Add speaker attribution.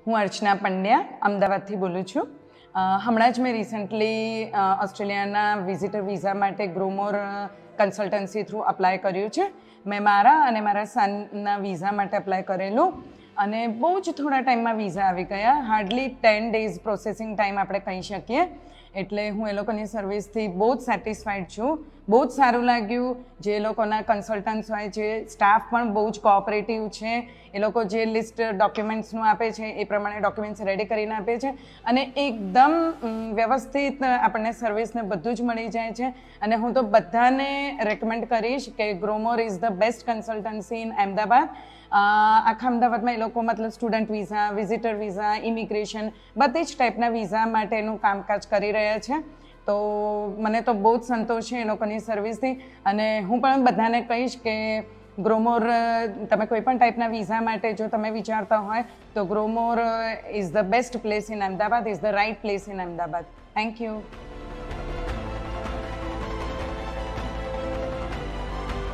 Speaker 1: હું અર્ચના પંડ્યા અમદાવાદથી બોલું છું. હમણાં જ મેં રિસન્ટલી ઓસ્ટ્રેલિયાના વિઝિટર વિઝા માટે ગ્રોમોર કન્સલ્ટન્સી થ્રુ અપ્લાય કર્યું છે. મેં મારા અને મારા સનના વિઝા માટે અપ્લાય કરેલું અને બહુ જ થોડા ટાઈમમાં વિઝા આવી ગયા. હાર્ડલી 10 ડેઝ પ્રોસેસિંગ ટાઈમ આપણે કહી શકીએ. એટલે હું એ લોકોની સર્વિસથી બહુ જ સેટિસ્ફાઈડ છું. બહુ જ સારું લાગ્યું. જે લોકોના કન્સલ્ટન્ટ્સ હોય છે, સ્ટાફ પણ બહુ જ કોઓપરેટિવ છે. એ લોકો જે લિસ્ટ ડોક્યુમેન્ટ્સનું આપે છે એ પ્રમાણે ડોક્યુમેન્ટ્સ રેડી કરીને આપે છે અને એકદમ વ્યવસ્થિત આપણને સર્વિસને બધું જ મળી જાય છે. અને હું તો બધાને રેકમેન્ડ કરીશ કે Growmore is the best consultancy in Ahmedabad. આખા અમદાવાદમાં એ લોકો મતલબ student visa, visitor visa, immigration બધી જ ટાઈપના વિઝા માટેનું કામકાજ કરી રહ્યા છે. તો મને તો બહુ જ સંતોષ છે એ લોકોની સર્વિસથી અને હું પણ બધાને કહીશ કે ગ્રોમોર તમે કોઈ પણ ટાઈપના વિઝા માટે જો તમે વિચારતા હોય તો Growmore is the best place in Ahmedabad, is the right place in Ahmedabad. Thank you.